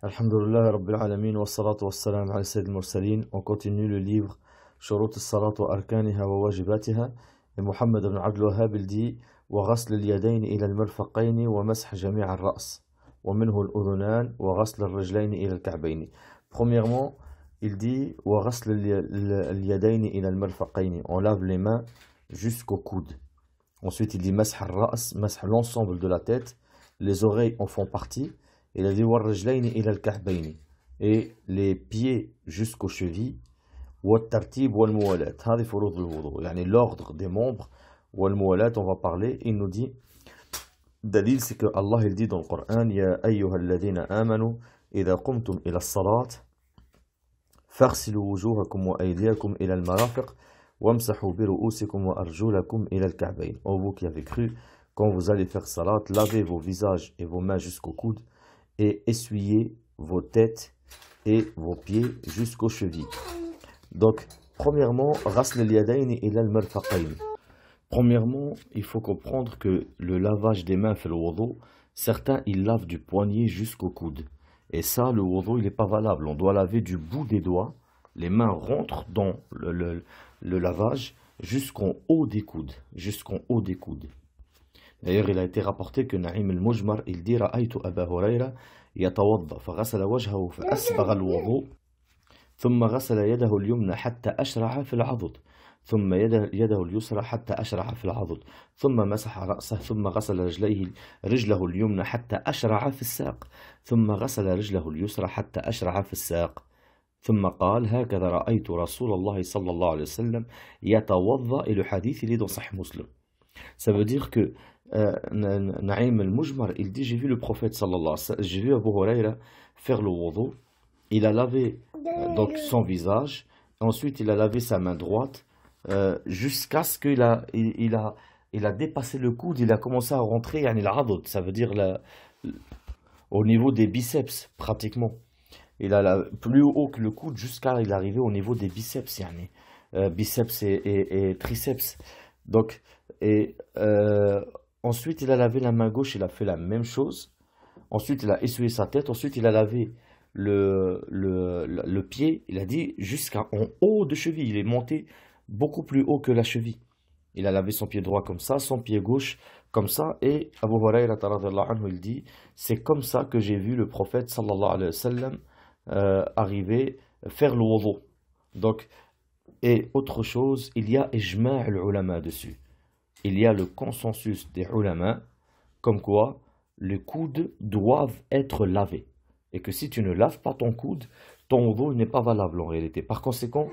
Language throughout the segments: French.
Alhamdulillah Rabbil Alamin wa salatu wa salam ala Sayyid al-Mursalin. On continue le livre Shurut al-Salat wa Arkaniha wa Wajibatiha. Et Mohammed ibn Abdul Wahhab il dit wa ghasl al-yadayn ila al-mirfaqayn wa masah jami' al-ra's wa minhu al-udhunan wa ghasl al-rijlayn ila al-ka'bayn. Premièrement, il dit wa ghasl al-yadayn ila al-mirfaqayn. On lave les mains jusqu'au coude. Ensuite, il dit masah al-ra's, masah l'ensemble de la tête. Les oreilles en font partie. Il a dit warrajlayni ila al-ka'bayni, et les pieds jusqu'aux chevilles, wat-tartib wal-muwalat. Hadi furud al-wudu, yani l'ordre des membres, wal-muwalat, on va parler. Il nous dit, dalil, c'est que Allah il dit dans le Coran, ya ayyuhalladhina amanu idha qumtum ila as-salat faghsilu wujuhakum wa aydiyakum ila al-marafiq wamsahu bi ru'usikum wa arjulakum ila al-ka'bayn. Ô vous qui avez cru, quand vous allez faire salat, lavez vos visages et vos mains jusqu'au coude et essuyez vos têtes et vos pieds jusqu'aux chevilles. Donc, premièrement, ghasl al-yadayni ila al-mirfaqayn. Premièrement, il faut comprendre que le lavage des mains fait le wudu. Certains, ils lavent du poignet jusqu'au coude. Et ça, le wudu, il n'est pas valable. On doit laver du bout des doigts. Les mains rentrent dans le lavage jusqu'en haut des coudes. Jusqu'en haut des coudes. D'ailleurs, il a été rapporté que Naïm al-Mujmar, il dit رأيت أبا هريرة يتوضأ فغسل وجهه فأسبغ الوضوء ثم غسل يده اليمنى حتى أشرع في العضد ثم يده اليسرى حتى أشرع في العضد ثم مسح رأسه ثم غسل رجله اليمنى حتى أشرع في الساق ثم غسل رجله اليسرى حتى أشرع في الساق ثم قال هكذا رأيت رسول الله صلى الله عليه وسلم يتوضأ. Et le hadith il est dans Sahih Muslim. Ça veut dire que Naïm al-Mujmar, il dit, j'ai vu le prophète sallallahu alayhi wa sallam, j'ai vu Abu Huraira faire le wudu. Il a lavé donc son visage, ensuite il a lavé sa main droite, jusqu'à ce qu'il il a dépassé le coude, il a commencé à rentrer yani l'adud, ça veut dire au niveau des biceps pratiquement. Il a plus haut que le coude jusqu'à il est arrivé au niveau des biceps, yani, biceps et triceps. Donc, ensuite, il a lavé la main gauche, il a fait la même chose. Ensuite, il a essuyé sa tête. Ensuite, il a lavé le pied. Il a dit jusqu'en haut de cheville. Il est monté beaucoup plus haut que la cheville. Il a lavé son pied droit comme ça, son pied gauche comme ça. Et Abu Huraira radhiyallahu anhu, il dit, c'est comme ça que j'ai vu le prophète sallallahu alayhi wa sallam arriver faire le wudu. Donc, et autre chose, il y a ijma' al-ulama dessus. Il y a le consensus des ulama, comme quoi les coudes doivent être lavés. Et que si tu ne laves pas ton coude, ton wudu n'est pas valable en réalité. Par conséquent,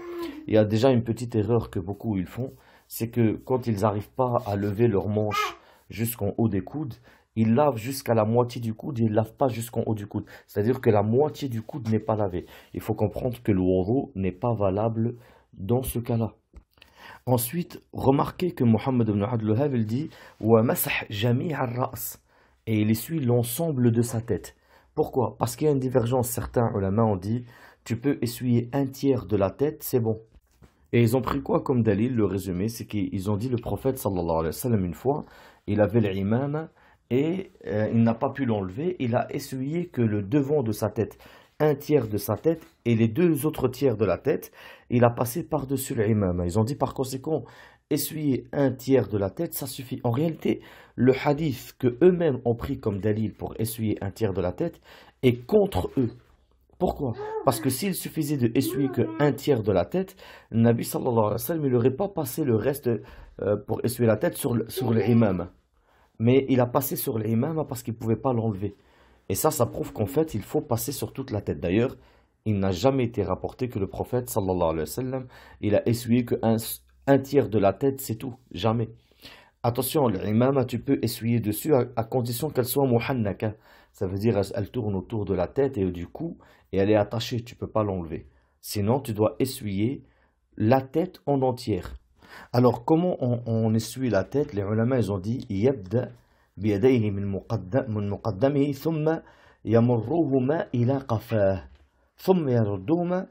il y a déjà une petite erreur que beaucoup ils font, c'est que quand ils n'arrivent pas à lever leur manche jusqu'en haut des coudes, ils lavent jusqu'à la moitié du coude et ils ne lavent pas jusqu'en haut du coude. C'est-à-dire que la moitié du coude n'est pas lavée. Il faut comprendre que le wudu n'est pas valable dans ce cas-là. Ensuite, remarquez que Mohammed ibn Abdul Wahhab il dit wa masah jami' al-ra's, et il essuie l'ensemble de sa tête. Pourquoi? Parce qu'il y a une divergence. Certains ulama ont dit tu peux essuyer un tiers de la tête, c'est bon. Et ils ont pris quoi comme dalil? Le résumé, c'est qu'ils ont dit le prophète sallallahu alayhi wa sallam une fois, il avait l'imam et il n'a pas pu l'enlever, il a essuyé que le devant de sa tête, un tiers de sa tête, et les deux autres tiers de la tête, il a passé par-dessus l'imam. Ils ont dit par conséquent, essuyer un tiers de la tête, ça suffit. En réalité, le hadith que eux-mêmes ont pris comme dalil pour essuyer un tiers de la tête est contre eux. Pourquoi? Parce que s'il suffisait de essuyer qu'un tiers de la tête, le Nabi sallallahu alayhi wa sallam, il n'aurait pas passé le reste pour essuyer la tête sur l'imam. Mais il a passé sur l'imam parce qu'il ne pouvait pas l'enlever. Et ça prouve qu'en fait, il faut passer sur toute la tête. D'ailleurs, il n'a jamais été rapporté que le prophète, sallallahu alayhi wa sallam, il a essuyé qu'un tiers de la tête, c'est tout. Jamais. Attention, l'imama, tu peux essuyer dessus à condition qu'elle soit muhannaka. Ça veut dire elle tourne autour de la tête et du cou et elle est attachée. Tu ne peux pas l'enlever. Sinon, tu dois essuyer la tête en entière. Alors, comment on essuie la tête? Les ulama, ils ont dit yabda بيديه من مقدمه ثم يمرهما إلى قفاه ثم يردهما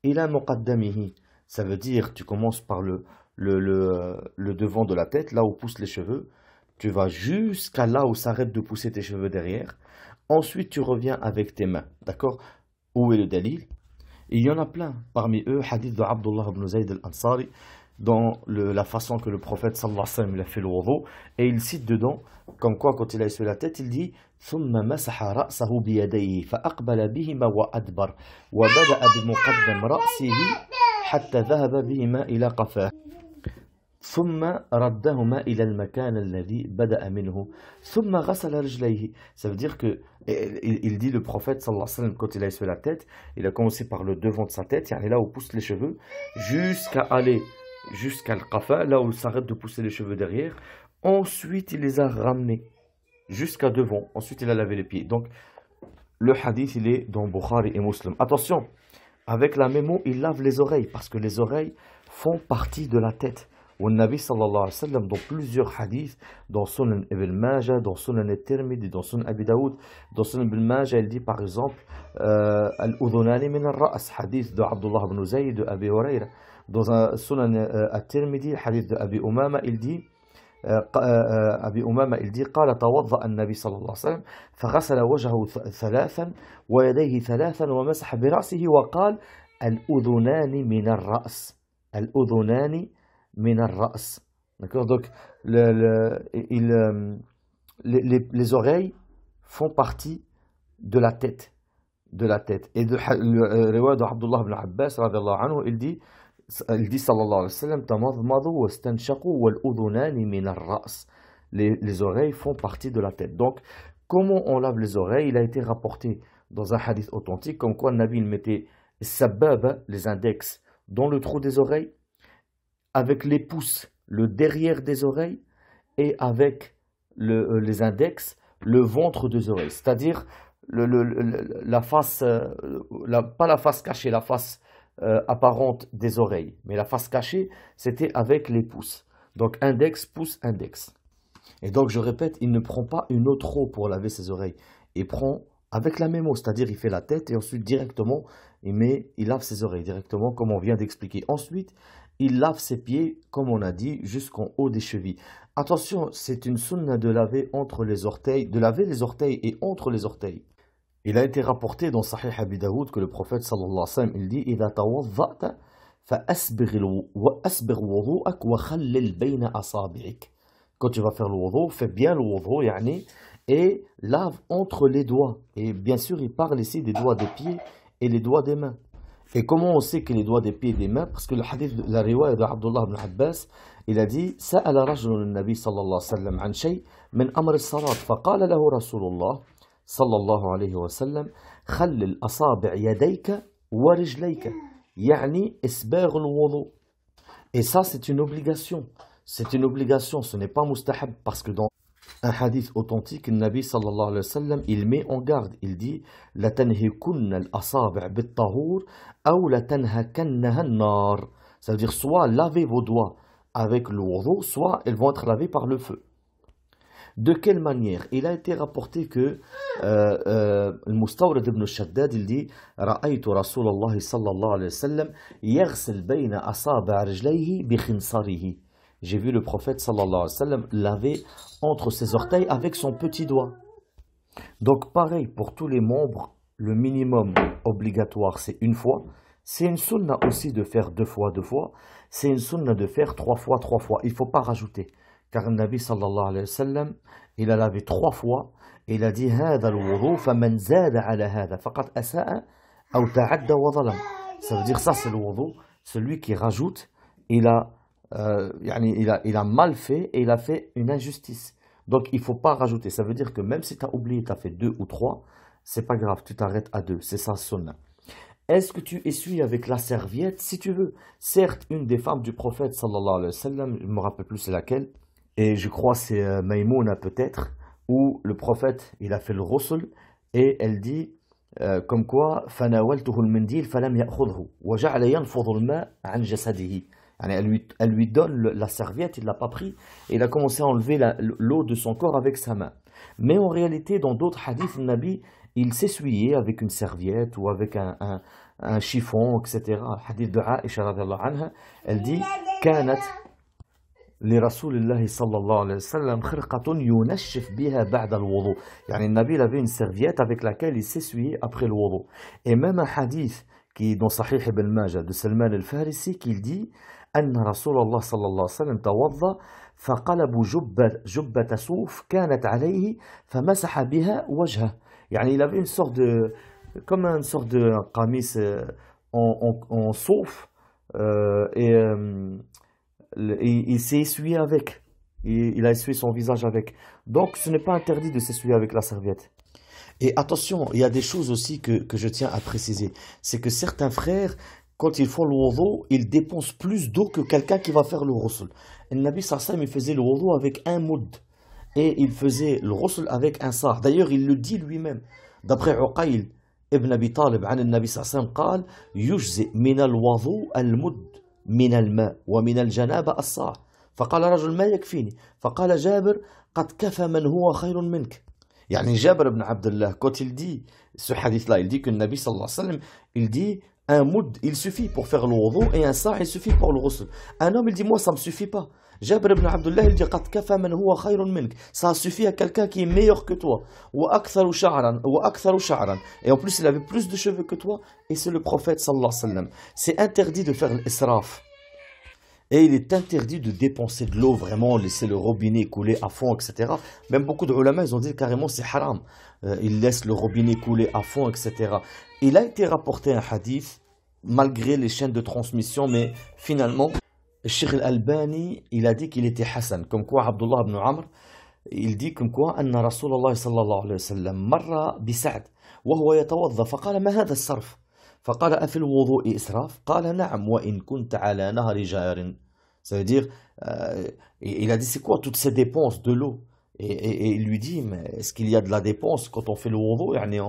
إلى مقدمه. Ça veut dire tu commences par le devant de la tête, là où poussent les cheveux, tu vas jusqu'à là où s'arrêtent de pousser tes cheveux derrière. Ensuite, tu reviens avec tes mains. D'accord? Où est le dalil? Il y en a plein. Parmi eux, hadith de Abdullah ibn Zayd al-Ansari, dans la façon que le prophète sallallahu alayhi wa sallam il a fait le wudu, et il cite dedans, comme quoi quand il a essuyé la tête, il dit ثم مسح رأسه بيديه فأقبل بهما وأدبر وبدأ بمقدم رأسه حتى ذهب بهما إلى قفاه ثم ردهما إلى المكان الذي بدأ منه ثم غسل رجليه. Ça veut dire que il dit le prophète sallallahu alayhi wa sallam quand il a essuyé la tête, il a commencé par le devant de sa tête, yani là où poussent les cheveux, jusqu'à aller jusqu'à le qafa, là où il s'arrête de pousser les cheveux derrière. Ensuite, il les a ramenés jusqu'à devant. Ensuite, il a lavé les pieds. Donc, le hadith, il est dans Bukhari et Muslim. Attention, avec la même eau, il lave les oreilles, parce que les oreilles font partie de la tête. Ou le Nabi sallallahu alayhi wa sallam, dans plusieurs hadiths, dans Sunan Ibn Majah, dans Sunan al-Tirmidhi, dans Sunan Abi Daoud, dans Sunan Ibn Majah, il dit par exemple Al-Udhunani min al-Ra's, hadith de Abdullah ibn Zayd, de Abi Hurayra. Dans un Sunan al-Tirmidhi, hadith de Abi Umama, il dit أبي أمامة il dit قال توضأ النبي صلى الله عليه وسلم فغسل وجهه ثلاثا ويديه ثلاثا ومسح برأسه وقال الأذنان من الرأس الأذنان من الرأس. D'accord, donc les oreilles font partie de la tête, et le riwayat de Abdullah ibn Abbas radiyallahu anhu, il dit sallallahu alayhi wa sallam tamadmadu wastanshaqu wal udhunani min ar-ra's. Les oreilles font partie de la tête. Donc comment on lave les oreilles? Il a été rapporté dans un hadith authentique comme quoi le Nabi mettait sababa, les index, dans le trou des oreilles, avec les pouces le derrière des oreilles, et avec les index le ventre des oreilles, c'est-à-dire la face, pas la face cachée, la face apparente des oreilles, mais la face cachée, c'était avec les pouces. Donc index, pouce, index. Et donc je répète, il ne prend pas une autre eau pour laver ses oreilles. Il prend avec la même eau, c'est-à-dire il fait la tête et ensuite directement, il lave ses oreilles directement, comme on vient d'expliquer. Ensuite, il lave ses pieds, comme on a dit, jusqu'en haut des chevilles. Attention, c'est une sunna de laver entre les orteils, de laver les orteils et entre les orteils. Il a été rapporté dans Sahih Abi Daoud que le prophète sallallahu alayhi wa sallam, il dit إذا توضأت فأسبغ وضوءك وخلل بين أصابعك. Quand tu vas faire le wudu, fais bien le wudu, yani, et lave entre les doigts. Et bien sûr, il parle ici des doigts des pieds et les doigts des mains. Et comment on sait que les doigts des pieds et des mains? Parce que le hadith, la riwaya de Abdullah ibn Abbas, il a dit سأل رجل النبي صلى الله عليه وسلم عن شيء من أمر الصلاة فقال له رسول الله صلى الله عليه وسلم خلل أصابع يديك ورجليك يعني إسباغ الوضوء. Et ça, c'est une obligation. C'est une obligation, ce n'est pas mustahab, parce que dans un hadith authentique, le Nabi sallallahu alayhi wa sallam, il met en garde, il dit la tanhikunna al-asabi' bit-tahur ou la tanhakannaha an-nar. Ça veut dire soit lavez vos doigts avec le wudu, soit elles vont être lavées par le feu. De quelle manière? Il a été rapporté que المستورد ibn Shaddad, il dit رأيت رسول الله صلى الله عليه وسلم يغسل بين أصابع رجليه بخنصره. J'ai vu le prophète sallallahu alayhi wa sallam laver entre ses orteils avec son petit doigt. Donc pareil pour tous les membres, le minimum obligatoire c'est une fois. C'est une sunna aussi de faire deux fois. C'est une sunna de faire trois fois. Il ne faut pas rajouter. Car le Nabi sallallahu alayhi wa sallam, il a lavé 3 fois et il a dit هذا الوضوء فمن زاد على هذا فقد أساء أو تعدى وظلم. Ça veut dire ça c'est le wudu, celui qui rajoute, il a mal fait et il a fait une injustice. Donc il ne faut pas rajouter. Ça veut dire que même si tu as oublié, tu as fait 2 ou 3, c'est pas grave, tu t'arrêtes à 2. C'est ça sunna. Est-ce que tu essuies avec la serviette? Si tu veux. Certes, une des femmes du prophète sallallahu alayhi wa sallam, je ne me rappelle plus c'est laquelle, et je crois c'est Maïmouna peut-être, où le prophète il a fait le ghusl et elle dit comme quoi فناولته المنديل فلم يأخذه وجعل ينفض الماء عن جسده. Elle lui donne la serviette, il ne l'a pas pris, et il a commencé à enlever l'eau de son corps avec sa main. Mais en réalité, dans d'autres hadiths, le Nabi, il s'essuyait avec une serviette ou avec un chiffon, etc. Hadith de Aïcha radhiyallahu anha, elle dit كانت لرسول الله صلى الله عليه وسلم خرقة ينشف بها بعد الوضوء. يعني النبي il avait une serviette avec laquelle il s'essuyait après le wudu. Et même un hadith qui est dans Sahih Ibn Majah de Salman al-Farisi qui dit أن رسول الله صلى الله عليه وسلم توضأ فقلب جبة صوف كانت عليه فمسح بها وجهه. يعني il avait une sorte de comme une sorte de qamis en sauf et il s'est essuyé avec. Il a essuyé son visage avec. Donc ce n'est pas interdit de s'essuyer avec la serviette. Et attention, il y a des choses aussi que je tiens à préciser. C'est que certains frères, quand ils font le wudu, ils dépensent plus d'eau que quelqu'un qui va faire le ghusl. Le Nabi sallallahu alayhi wa sallam, il faisait le wudu avec un moud. Et il faisait le ghusl avec un sa'. D'ailleurs, il le dit lui-même. D'après Uqayl ibn Abi Talib, عن النبي صلى الله عليه وسلم قال يجزئ من الوضوء المد من الماء ومن الجنابة الصاع. فقال رجل ما يكفيني. فقال جابر قد كفى من هو خير منك. يعني جابر بن عبد الله quand il dit ce hadith là, il dit que le Nabi sallallahu alayhi wa sallam, il dit un moud, il suffit pour faire le wudu et un sa' il suffit pour le ghusl. Un homme il dit moi ça me suffit pas. Jabir ibn Abdullah il dit قد كفى من هو خير منك. Ça suffit à quelqu'un qui est meilleur que toi. وأكثر شعرا. Et en plus il avait plus de cheveux que toi et c'est le prophète sallallahu alayhi wa sallam. C'est interdit de faire l'israf. Et il est interdit de dépenser de l'eau, vraiment, laisser le robinet couler à fond, etc. Même beaucoup de ulama, ils ont dit carrément c'est haram. Ils laissent le robinet couler à fond, etc. Il a été rapporté un hadith, malgré les chaînes de transmission, mais finalement, Cheikh al-Albani, il a dit qu'il était Hassan. Comme quoi, Abdullah ibn Amr, il dit comme quoi, أن رسول الله صلى الله عليه وسلم مر بسعد وهو يتوضأ فقال ما هذا الصرف؟ فقال أفي الوضوء إسراف؟ قال نعم وإن كنت على نهر جار. Ça veut dire, il a dit c'est quoi toutes ces dépenses de l'eau? Et il lui dit, mais est-ce qu'il y a de la dépense quand on fait le wudu? Yani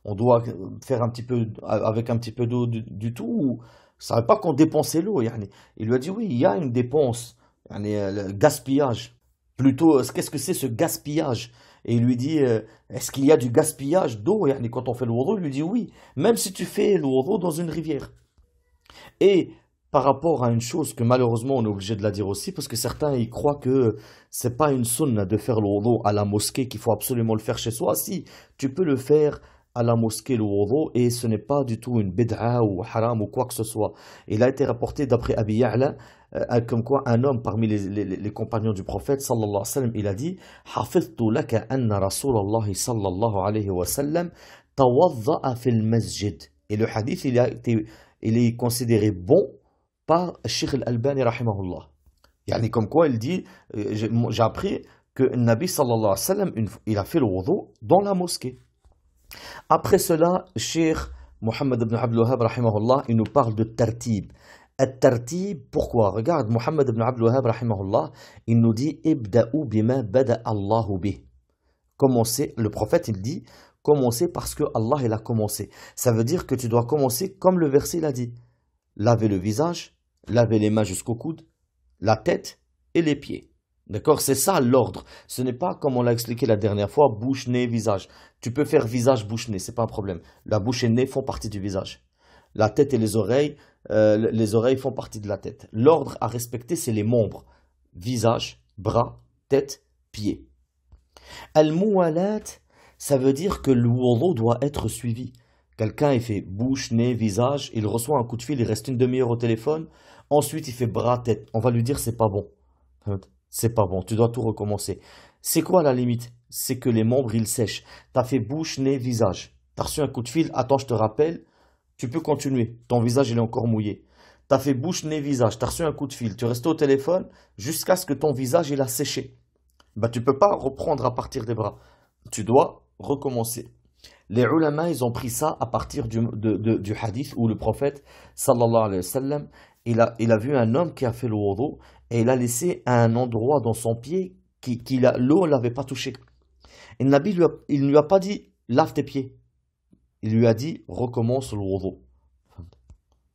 on doit faire un petit peu, avec un petit peu d'eau du tout, ou ça ne veut pas qu'on dépensait l'eau. Yani. Il lui a dit oui, il y a une dépense, yani, le gaspillage. Plutôt, qu'est-ce que c'est ce gaspillage? Et il lui dit, est-ce qu'il y a du gaspillage d'eau quand on fait le wudu? Il lui dit oui, même si tu fais le wudu dans une rivière. Et par rapport à une chose que malheureusement on est obligé de la dire aussi, parce que certains y croient que c'est pas une sunna de faire le wudu à la mosquée, qu'il faut absolument le faire chez soi. Si, tu peux le faire à la mosquée le wudu et ce n'est pas du tout une bid'a ou haram ou quoi que ce soit. Il a été rapporté d'après Abi Ya'la comme quoi un homme parmi les compagnons du prophète sallallahu alayhi wa sallam, il a dit hafidtu laka anna Rasulallah sallallahu alayhi wa sallam tawadda'a fil masjid. Et le hadith il est considéré bon par Cheikh al-Albani rahimahullah. Yani comme quoi il dit j'ai appris que le Nabi sallallahu alayhi wa sallam il a fait le wudu dans la mosquée. Après cela, Cheikh Mohammed ibn Abdul Wahhab rahimahullah, il nous parle de tartib. At-tartib, pourquoi? Regarde, Mohammed ibn Abdul Wahhab rahimahullah, il nous dit ibda'u bima bada Allahu bih. Commencez, le prophète il dit commencez parce que Allah il a commencé. Ça veut dire que tu dois commencer comme le verset l'a dit. Laver le visage, laver les mains jusqu'au coude, la tête et les pieds. D'accord? C'est ça l'ordre. Ce n'est pas comme on l'a expliqué la dernière fois, bouche, nez, visage. Tu peux faire visage, bouche, nez, c'est pas un problème. La bouche et le nez font partie du visage. La tête et les oreilles font partie de la tête. L'ordre à respecter, c'est les membres. Visage, bras, tête, pieds. Al-muwalat, ça veut dire que le wudu doit être suivi. Quelqu'un, il fait bouche, nez, visage, il reçoit un coup de fil, il reste une demi-heure au téléphone. Ensuite, il fait bras, tête. On va lui dire, c'est pas bon. C'est pas bon, tu dois tout recommencer. C'est quoi la limite? C'est que les membres, ils sèchent. Tu as fait bouche, nez, visage. Tu as reçu un coup de fil, attends, je te rappelle. Tu peux continuer. Ton visage, il est encore mouillé. Tu as fait bouche, nez, visage. Tu as reçu un coup de fil. Tu restes au téléphone jusqu'à ce que ton visage, il a séché. Bah, tu ne peux pas reprendre à partir des bras. Tu dois recommencer. Les ulama, ils ont pris ça à partir du hadith où le prophète, sallallahu alayhi wa sallam, il a vu un homme qui a fait le wudu et il a laissé un endroit dans son pied l'eau ne l'avait pas touché. Et le Nabi, il ne lui a pas dit lave tes pieds. Il lui a dit recommence le wudu.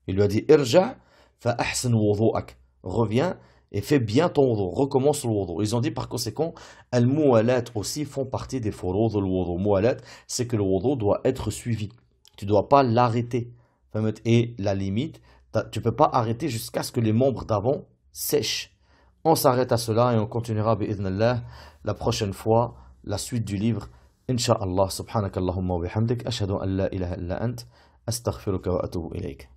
Il lui a dit irja fa ahsan wudu'ak. Reviens et fais bien ton wudu. Recommence le wudu. Ils ont dit par conséquent, al-muwalat aussi font partie des furud de wudu. Muwalat, c'est que le wudu doit être suivi. Tu ne dois pas l'arrêter. Et la limite, tu ne peux pas arrêter jusqu'à ce que les membres d'avant sèchent. On s'arrête à cela et on continuera, bi'idhnillah, la prochaine fois, la suite du livre. Inch'Allah, subhanakallahumma wa bihamdik, ashhadu an la ilaha illa ant, astaghfiruka wa atubu ilayk.